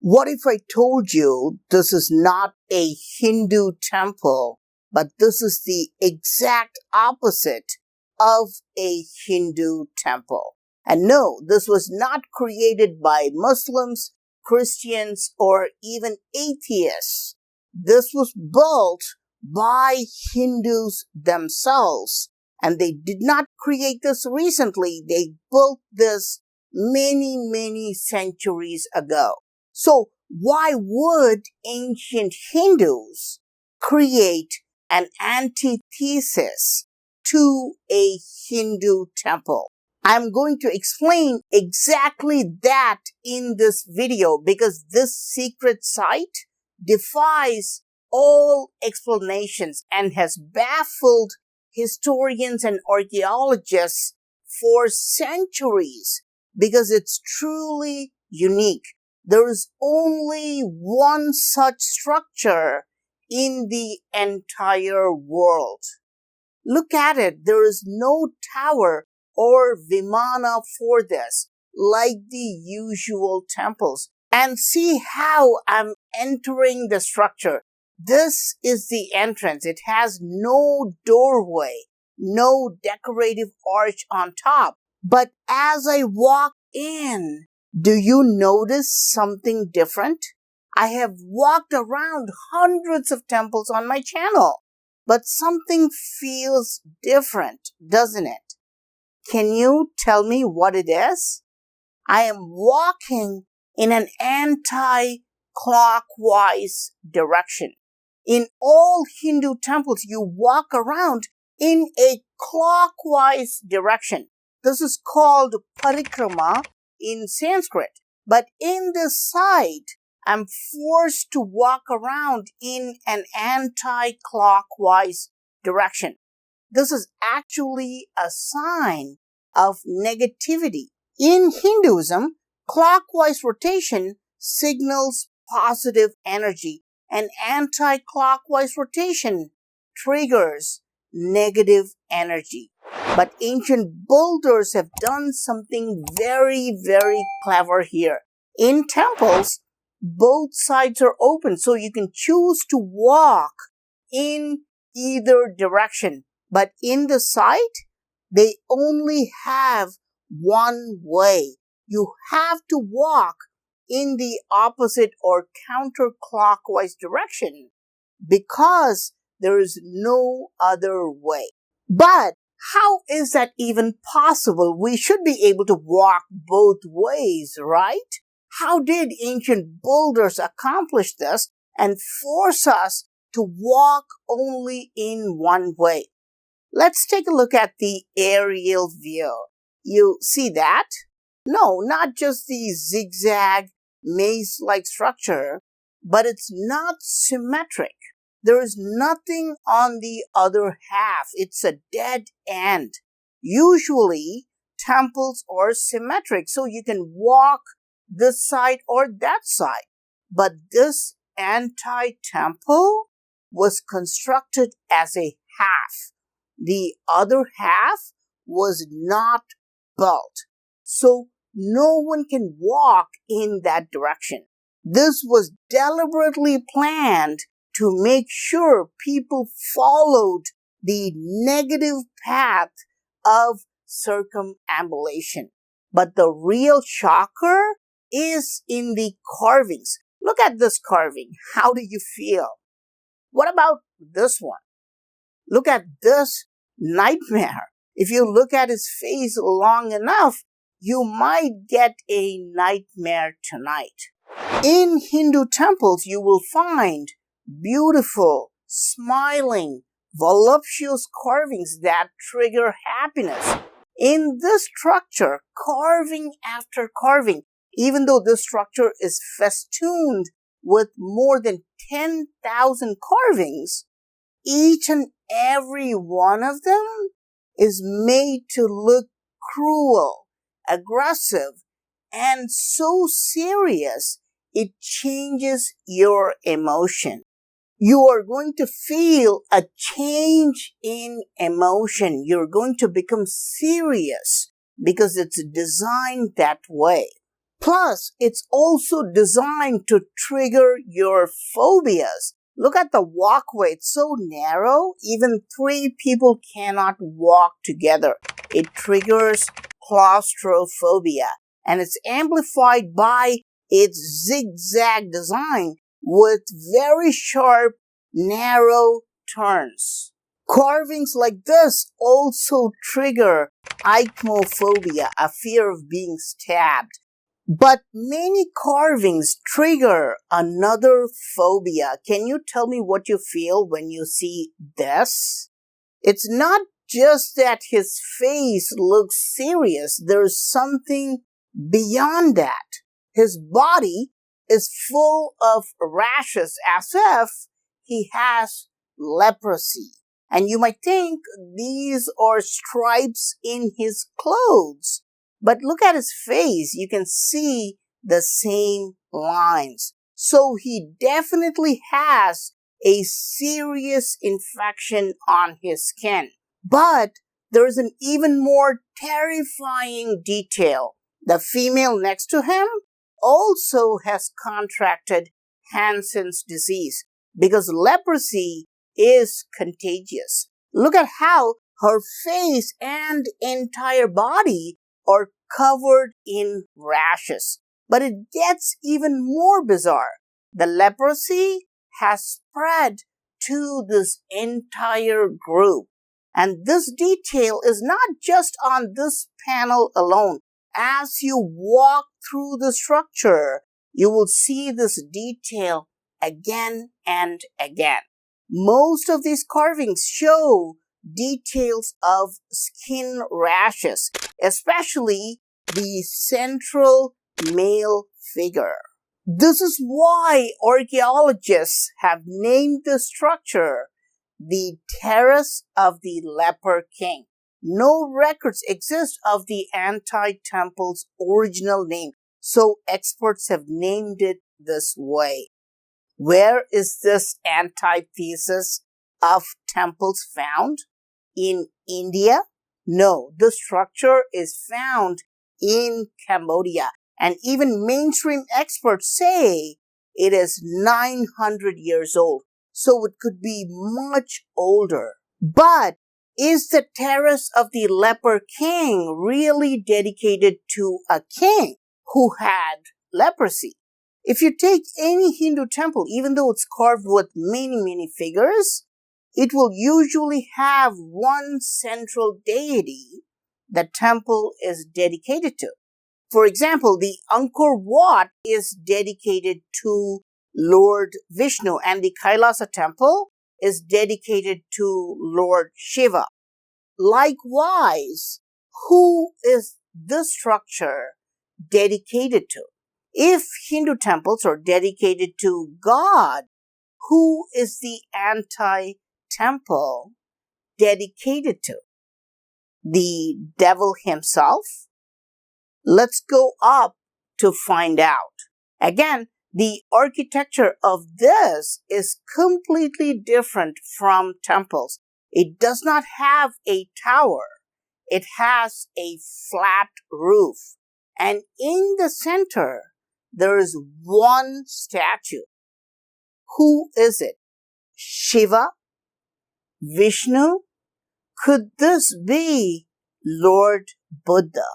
What if I told you this is not a Hindu temple, but this is the exact opposite of a Hindu temple? And no, this was not created by Muslims, Christians, or even atheists. This was built by Hindus themselves. And they did not create this recently. They built this many centuries ago. So why would ancient Hindus create an antithesis to a Hindu temple? I'm going to explain exactly that in this video because this secret site defies all explanations and has baffled historians and archaeologists for centuries because it's truly unique. There is only one such structure in the entire world. Look at it. There is no tower or vimana for this, like the usual temples. And see how I'm entering the structure. This is the entrance. It has no doorway, no decorative arch on top. But as I walk in, do you notice something different? I have walked around hundreds of temples on my channel, but something feels different, doesn't it? Can you tell me what it is? I am walking in an anti-clockwise direction. In all Hindu temples, you walk around in a clockwise direction. This is called parikrama in Sanskrit. But in this site, I'm forced to walk around in an anti-clockwise direction. This is actually a sign of negativity. In Hinduism, clockwise rotation signals positive energy, and anti-clockwise rotation triggers negative energy. But ancient builders have done something very clever here. In temples, both sides are open, so you can choose to walk in either direction. But in the site, they only have one way. You have to walk in the opposite or counterclockwise direction because there is no other way. But how is that even possible? We should be able to walk both ways, right? How did ancient builders accomplish this and force us to walk only in one way? Let's take a look at the aerial view. You see that? No, not just the zigzag maze-like structure, but it's not symmetric. There is nothing on the other half. It's a dead end. Usually, temples are symmetric, so you can walk this side or that side. But this anti-temple was constructed as a half. The other half was not built. So no one can walk in that direction. This was deliberately planned to make sure people followed the negative path of circumambulation. But the real shocker is in the carvings. Look at this carving. How do you feel? What about this one? Look at this nightmare. If you look at his face long enough, you might get a nightmare tonight. In Hindu temples, you will find beautiful, smiling, voluptuous carvings that trigger happiness. In this structure, carving after carving, even though this structure is festooned with more than 10,000 carvings, each and every one of them is made to look cruel, aggressive, and so serious it changes your emotion. You are going to feel a change in emotion. You're going to become serious because it's designed that way. Plus, it's also designed to trigger your phobias. Look at the walkway. It's so narrow, even three people cannot walk together. It triggers claustrophobia, and it's amplified by its zigzag design with very sharp, narrow turns. Carvings like this also trigger ichnophobia, a fear of being stabbed. But many carvings trigger another phobia. Can you tell me what you feel when you see this? It's not just that his face looks serious. There's something beyond that. His body is full of rashes as if he has leprosy. And you might think these are stripes in his clothes. But look at his face. You can see the same lines. So he definitely has a serious infection on his skin. But there is an even more terrifying detail. The female next to him also has contracted Hansen's disease because leprosy is contagious. Look at how her face and entire body are covered in rashes. But it gets even more bizarre. The leprosy has spread to this entire group. And this detail is not just on this panel alone. As you walk through the structure, you will see this detail again and again. Most of these carvings show details of skin rashes, especially the central male figure. This is why archaeologists have named the structure the Terrace of the Leper King. No records exist of the anti-temple's original name, so experts have named it this way. Where is this anti-thesis of temples found? In India? No, the structure is found in Cambodia. And even mainstream experts say it is 900 years old. So it could be much older. But is the Terrace of the Leper King really dedicated to a king who had leprosy? If you take any Hindu temple, even though it's carved with many figures, it will usually have one central deity the temple is dedicated to. For example, the Angkor Wat is dedicated to Lord Vishnu, and the Kailasa temple is dedicated to Lord Shiva. Likewise, who is this structure dedicated to? If Hindu temples are dedicated to God, who is the anti-temple dedicated to? The devil himself? Let's go up to find out. Again, the architecture of this is completely different from temples. It does not have a tower. It has a flat roof. And in the center, there is one statue. Who is it? Shiva? Vishnu? Could this be Lord Buddha?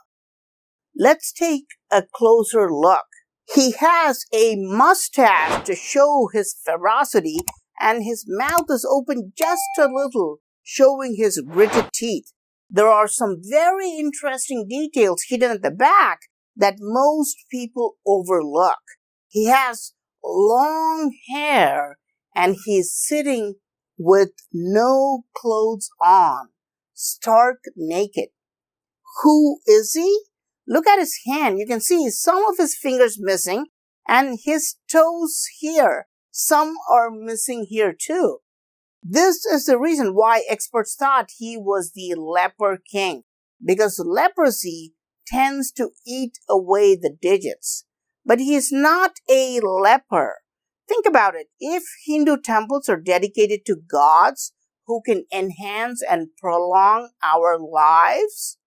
Let's take a closer look. He has a mustache to show his ferocity, and his mouth is open just a little, showing his gritted teeth. There are some very interesting details hidden at the back that most people overlook. He has long hair, and he's sitting with no clothes on, stark naked. Who is he? Look at his hand. You can see some of his fingers missing and his toes here. Some are missing here too. This is the reason why experts thought he was the Leper King, because leprosy tends to eat away the digits. But he is not a leper. Think about it. If Hindu temples are dedicated to gods who can enhance and prolong our lives,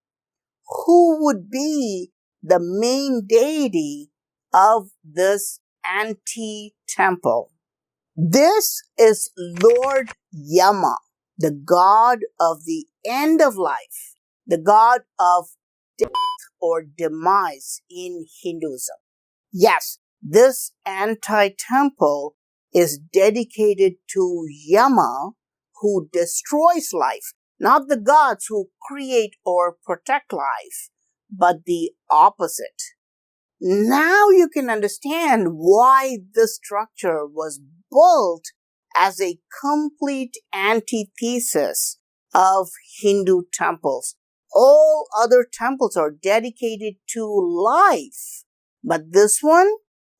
who would be the main deity of this anti-temple. This is Lord Yama, the god of the end of life, the god of death or demise in Hinduism. Yes, this anti-temple is dedicated to Yama, who destroys life, not the gods who create or protect life, but the opposite. Now you can understand why this structure was built as a complete antithesis of Hindu temples. All other temples are dedicated to life, but this one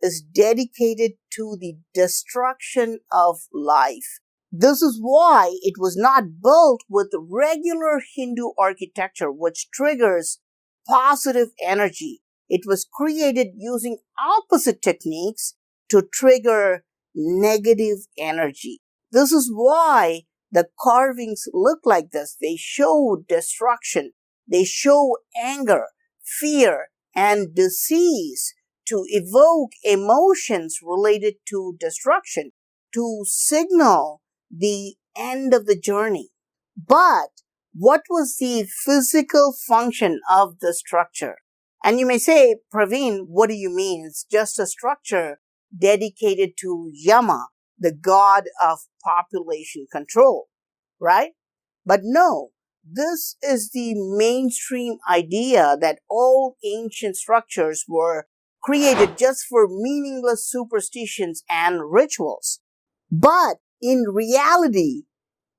is dedicated to the destruction of life. This is why it was not built with regular Hindu architecture, which triggers positive energy. It was created using opposite techniques to trigger negative energy. This is why the carvings look like this. They show destruction. They show anger, fear, and disease to evoke emotions related to destruction, to signal the end of the journey. But what was the physical function of the structure? And you may say, Praveen, what do you mean? It's just a structure dedicated to Yama, the god of population control, right? But no, this is the mainstream idea that all ancient structures were created just for meaningless superstitions and rituals. But in reality,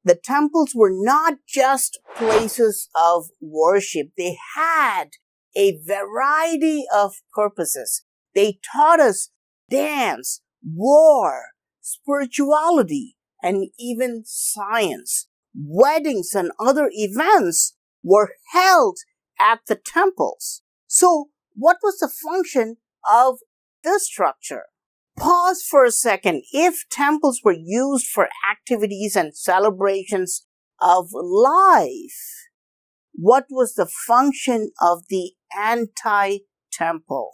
the temples were not just places of worship. They had a variety of purposes. They taught us dance, war, spirituality, and even science. Weddings and other events were held at the temples. So, what was the function of this structure? Pause for a second. If temples were used for activities and celebrations of life, what was the function of the anti-temple?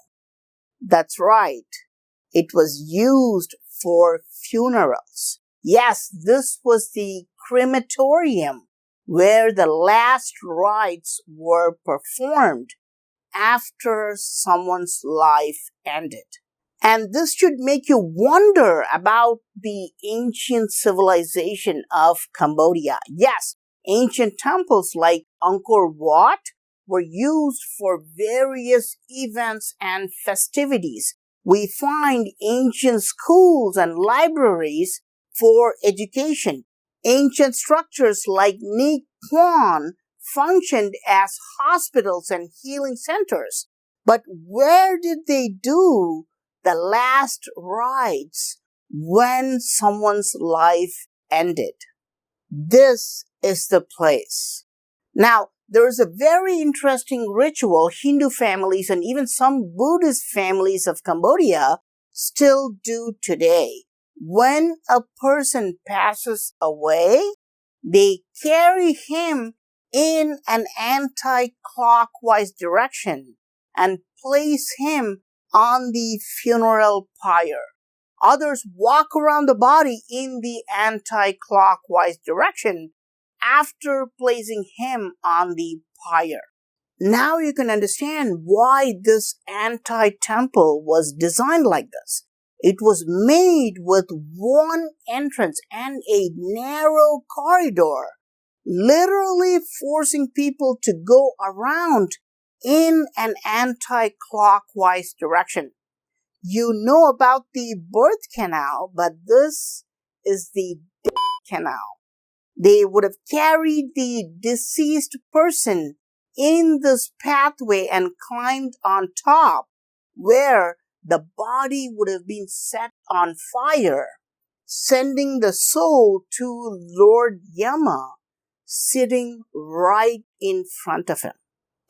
That's right. It was used for funerals. Yes, this was the crematorium where the last rites were performed after someone's life ended. And this should make you wonder about the ancient civilization of Cambodia. Yes, ancient temples like Angkor Wat were used for various events and festivities. We find ancient schools and libraries for education. Ancient structures like Ni Quan functioned as hospitals and healing centers. But where did they do the last rites when someone's life ended? This is the place. Now, there is a very interesting ritual Hindu families and even some Buddhist families of Cambodia still do today. When a person passes away, they carry him in an anti-clockwise direction and place him on the funeral pyre. Others walk around the body in the anti-clockwise direction after placing him on the pyre. Now you can understand why this anti-temple was designed like this. It was made with one entrance and a narrow corridor, literally forcing people to go around in an anti-clockwise direction. You know about the birth canal, but this is the death canal. They would have carried the deceased person in this pathway and climbed on top, where the body would have been set on fire, sending the soul to Lord Yama, sitting right in front of him.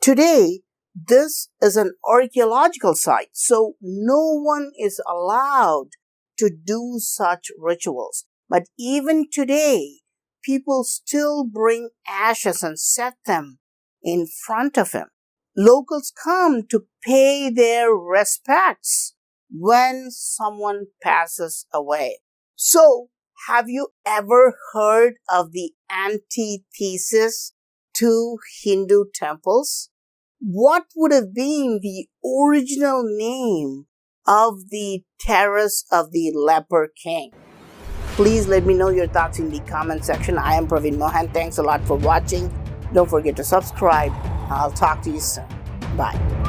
Today, this is an archaeological site, so no one is allowed to do such rituals. But even today, people still bring ashes and set them in front of him. locals come to pay their respects when someone passes away. So, have you ever heard of the anti-thesis to Hindu temples? What would have been the original name of the Terrace of the Leper King? Please let me know your thoughts in the comment section. I am Praveen Mohan. Thanks a lot for watching. Don't forget to subscribe. I'll talk to you soon. Bye.